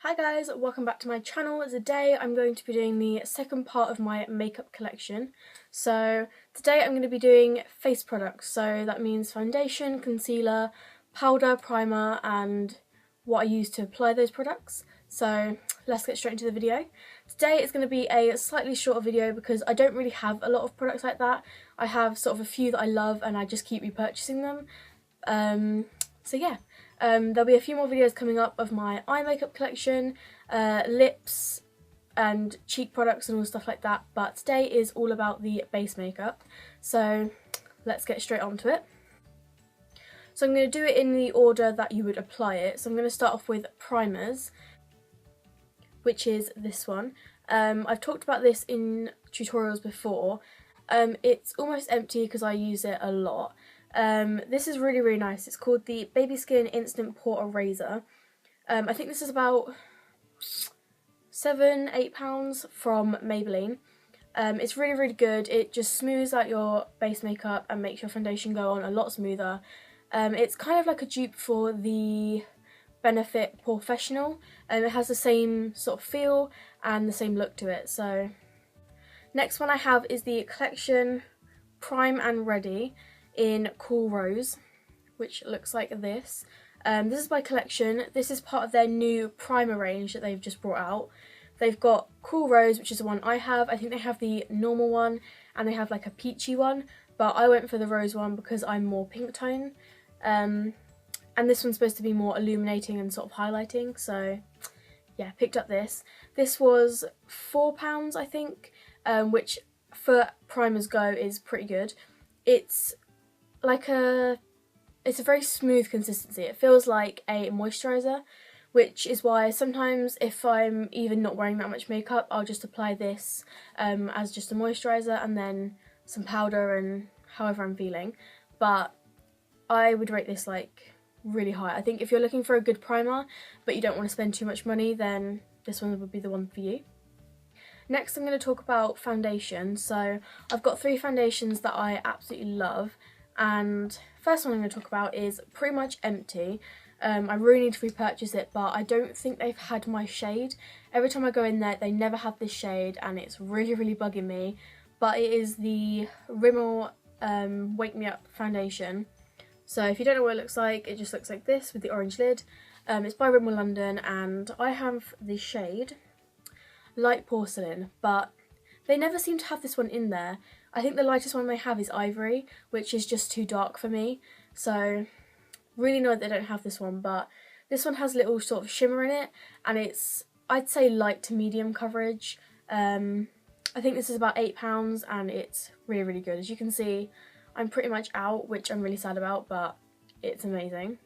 Hi guys, welcome back to my channel. Today I'm going to be doing the second part of my makeup collection. So today I'm going to be doing face products, so that means foundation, concealer, powder, primer and what I use to apply those products. So let's get straight into the video. Today is going to be a slightly shorter video because I don't really have a lot of products like that. I have sort of a few that I love and I just keep repurchasing them. So yeah. There'll be a few more videos coming up of my eye makeup collection, lips and cheek products and all stuff like that, but today is all about the base makeup, so let's get straight onto it. So I'm going to do it in the order that you would apply it. So I'm going to start off with primers, which is this one. I've talked about this in tutorials before. It's almost empty because I use it a lot. This is really nice. It's called the Baby Skin Instant Pore Eraser. I think this is about £7–8 from Maybelline. It's really good. It just smooths out your base makeup and makes your foundation go on a lot smoother. It's kind of like a dupe for the Benefit Porefessional, and it has the same sort of feel and the same look to it. So next one I have is the Collection Prime and Ready in Cool Rose, which looks like this. This is by Collection. This is part of their new primer range that they've just brought out. They've got Cool Rose, which is the one I have. I think they have the normal one and they have like a peachy one, but I went for the rose one because I'm more pink tone. And this one's supposed to be more illuminating and sort of highlighting, so yeah, picked up this. This was £4 I think, which for primers go is pretty good. It's a very smooth consistency. It feels like a moisturiser, which is why sometimes if I'm even not wearing that much makeup, I'll just apply this as just a moisturiser and then some powder and however I'm feeling. But I would rate this like really high. I think if you're looking for a good primer but you don't want to spend too much money, then this one would be the one for you. Next I'm going to talk about foundation. So I've got 3 foundations that I absolutely love, and first one I'm going to talk about is pretty much empty. I really need to repurchase it, but I don't think they've had my shade. Every time I go in there they never have this shade and it's really bugging me, but it is the Rimmel Wake Me Up foundation. So if you don't know what it looks like, it just looks like this with the orange lid. It's by Rimmel London and I have the shade Light Porcelain, but they never seem to have this one in there. I think the lightest one they have is Ivory, which is just too dark for me, so really annoyed they don't have this one, but this one has a little sort of shimmer in it and it's, I'd say, light to medium coverage. I think this is about £8 and it's really good. As you can see, I'm pretty much out, which I'm really sad about, but it's amazing.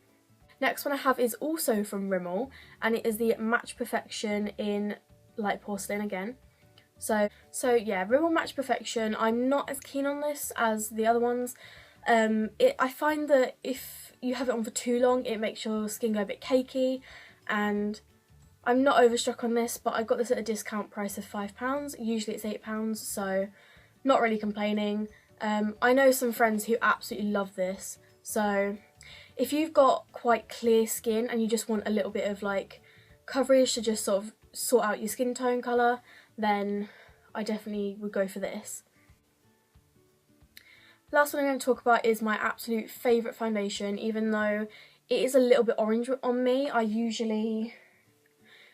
Next one I have is also from Rimmel and it is the Match Perfection in Light Porcelain again. So yeah, Rimmel Match Perfection, I'm not as keen on this as the other ones. I find that if you have it on for too long, it makes your skin go a bit cakey, and I'm not overstruck on this, but I got this at a discount price of £5. Usually it's £8, so not really complaining. I know some friends who absolutely love this, so if you've got quite clear skin and you just want a little bit of like coverage to just sort of sort out your skin tone colour, then I definitely would go for this. Last one I'm going to talk about is my absolute favourite foundation, even though it is a little bit orange on me. I usually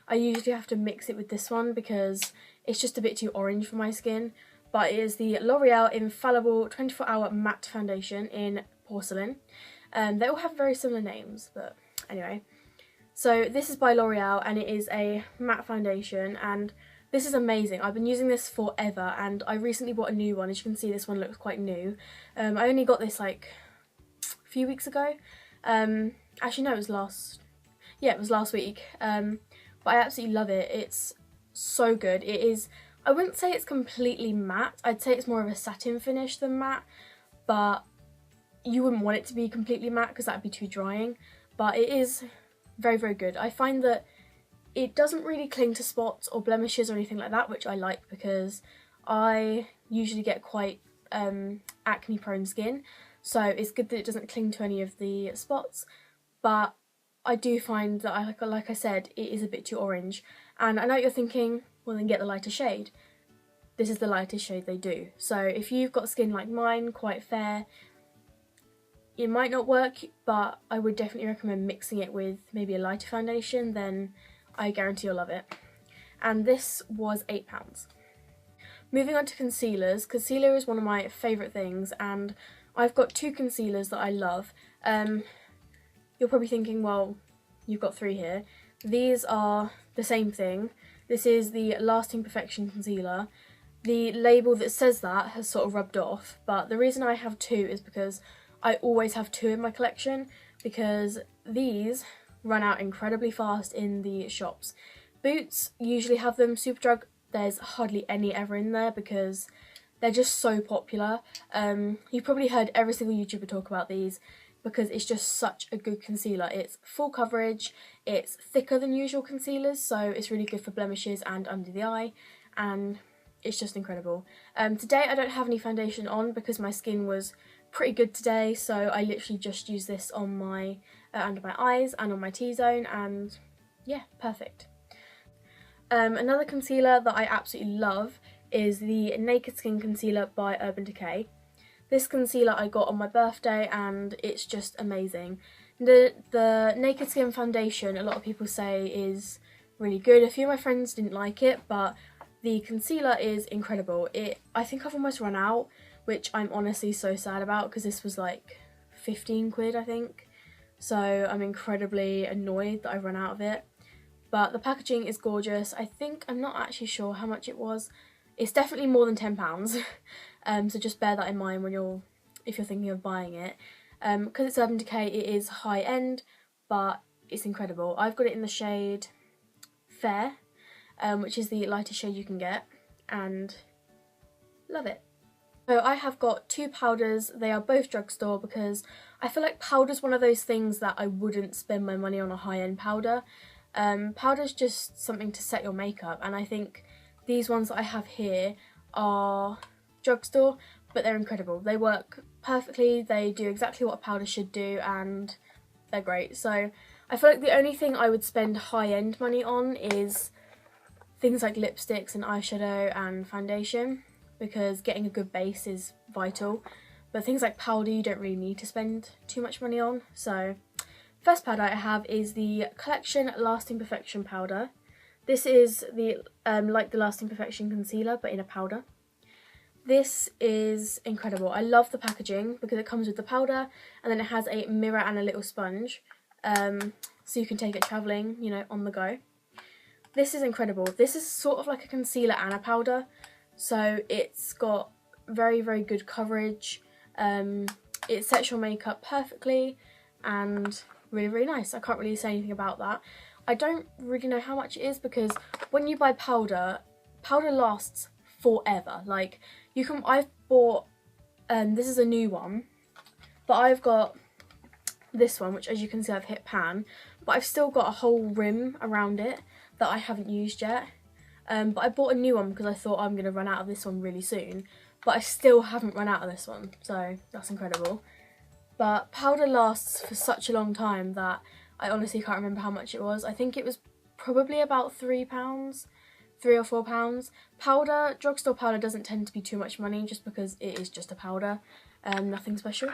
have to mix it with this one because it's just a bit too orange for my skin. But it is the L'Oreal Infallible 24-Hour Matte Foundation in Porcelain. They all have very similar names, but anyway. So this is by L'Oreal and it is a matte foundation and this is amazing. I've been using this forever and I recently bought a new one. As you can see, this one looks quite new. I only got this like a few weeks ago. Actually no, it was last week. But I absolutely love it. It's so good. It is, I wouldn't say it's completely matte. I'd say it's more of a satin finish than matte, but you wouldn't want it to be completely matte because that'd be too drying. But it is very good. I find that it doesn't really cling to spots or blemishes or anything like that, which I like because I usually get quite acne prone skin, so it's good that it doesn't cling to any of the spots. But I do find that, like I said, it is a bit too orange. And I know you're thinking, well then get the lighter shade. This is the lightest shade they do. So if you've got skin like mine, quite fair, it might not work, but I would definitely recommend mixing it with maybe a lighter foundation, then I guarantee you'll love it. And this was £8. Moving on to concealers. Concealer is one of my favourite things, and I've got 2 concealers that I love. You're probably thinking, well, you've got 3 here. These are the same thing. This is the Lasting Perfection Concealer. The label that says that has sort of rubbed off, but the reason I have 2 is because I always have 2 in my collection, because these run out incredibly fast in the shops. Boots usually have them. Superdrug, there's hardly any ever in there because they're just so popular. You've probably heard every single YouTuber talk about these because it's just such a good concealer. It's full coverage, it's thicker than usual concealers, so it's really good for blemishes and under the eye, and it's just incredible. Today I don't have any foundation on because my skin was pretty good today, so I literally just use this on my under my eyes and on my T-zone, and yeah, perfect. Another concealer that I absolutely love is the Naked Skin Concealer by Urban Decay. This concealer I got on my birthday and it's just amazing. The Naked Skin foundation, a lot of people say is really good. A few of my friends didn't like it, but the concealer is incredible. I think I've almost run out, which I'm honestly so sad about because this was like 15 quid, I think. So I'm incredibly annoyed that I've run out of it. But the packaging is gorgeous. I'm not actually sure how much it was. It's definitely more than £10. So just bear that in mind if you're thinking of buying it. Because it's Urban Decay, it is high end, but it's incredible. I've got it in the shade Fair, which is the lightest shade you can get, and love it. So I have got 2 powders. They are both drugstore because I feel like powder's one of those things that I wouldn't spend my money on a high-end powder. Powder's just something to set your makeup, and I think these ones that I have here are drugstore, but they're incredible. They work perfectly, they do exactly what a powder should do, and they're great. So I feel like the only thing I would spend high-end money on is things like lipsticks and eyeshadow and foundation, because getting a good base is vital. But things like powder you don't really need to spend too much money on. So first powder I have is the Collection Lasting Perfection powder. This is the like the Lasting Perfection concealer, but in a powder. This is incredible. I love the packaging because it comes with the powder and then it has a mirror and a little sponge, so you can take it travelling, you know, on the go. This is incredible. This is sort of like a concealer and a powder, so it's got very, very good coverage. It sets your makeup perfectly and really, really nice. I can't really say anything about that. I don't really know how much it is because when you buy powder, powder lasts forever. Like, I've bought, this is a new one, but I've got this one, which as you can see I've hit pan, but I've still got a whole rim around it that I haven't used yet. But I bought a new one because I thought I'm going to run out of this one really soon, but I still haven't run out of this one, so that's incredible. But powder lasts for such a long time that I honestly can't remember how much it was. I think it was probably about £3, £3 or £4. Powder, drugstore powder doesn't tend to be too much money just because it is just a powder, nothing special.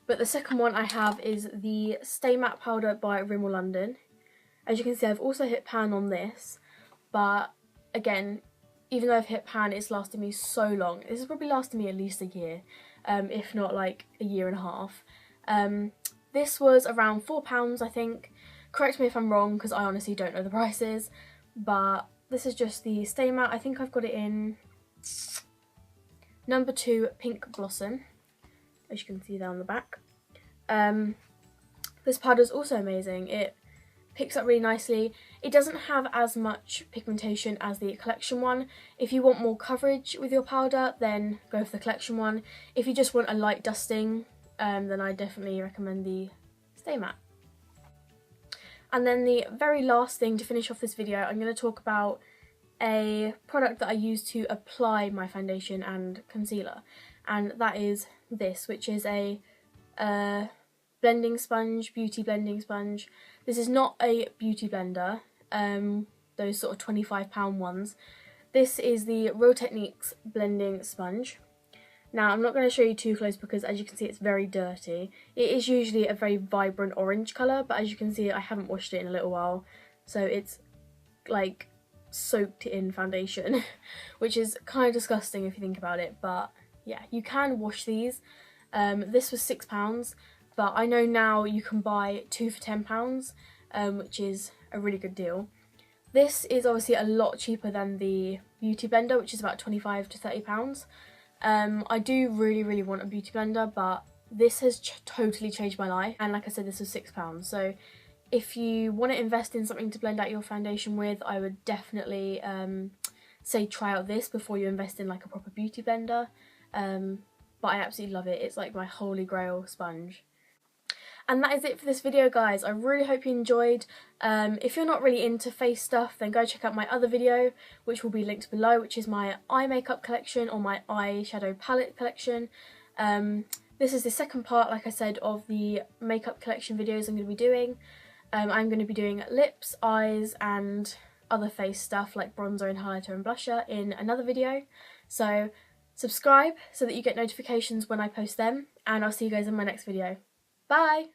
But the second one I have is the Stay Matte powder by Rimmel London. As you can see, I've also hit pan on this, but again, even though I've hit pan, it's lasted me so long. This has probably lasted me at least a year, if not like a year and a half. This was around £4, I think. Correct me if I'm wrong, because I honestly don't know the prices, but this is just the Stay Matte. I think I've got it in number 2 Pink Blossom, as you can see down the back. This powder is also amazing. It picks up really nicely. It doesn't have as much pigmentation as the Collection one. If you want more coverage with your powder, then go for the Collection one. If you just want a light dusting, then I definitely recommend the Stay Matte. And then the very last thing to finish off this video, I'm going to talk about a product that I use to apply my foundation and concealer, and that is this, which is a blending sponge, beauty blending sponge. This is not a beauty blender, those sort of £25 ones. This is the Real Techniques blending sponge. Now, I'm not going to show you too close because, as you can see, it's very dirty. It is usually a very vibrant orange colour, but as you can see, I haven't washed it in a little while, so it's like soaked in foundation, which is kind of disgusting if you think about it. But yeah, you can wash these. This was £6, but I know now you can buy 2 for £10, which is a really good deal. This is obviously a lot cheaper than the beauty blender, which is about £25 to £30. I do really want a beauty blender, but this has totally changed my life, and like I said, this was £6. So if you want to invest in something to blend out your foundation with, I would definitely say try out this before you invest in like a proper beauty blender. But I absolutely love it. It's like my holy grail sponge. And that is it for this video, guys. I really hope you enjoyed. If you're not really into face stuff, then go check out my other video, which will be linked below, which is my eye makeup collection or my eyeshadow palette collection. This is the second part, like I said, of the makeup collection videos I'm going to be doing. I'm going to be doing lips, eyes and other face stuff like bronzer and highlighter and blusher in another video. So subscribe so that you get notifications when I post them, and I'll see you guys in my next video. Bye!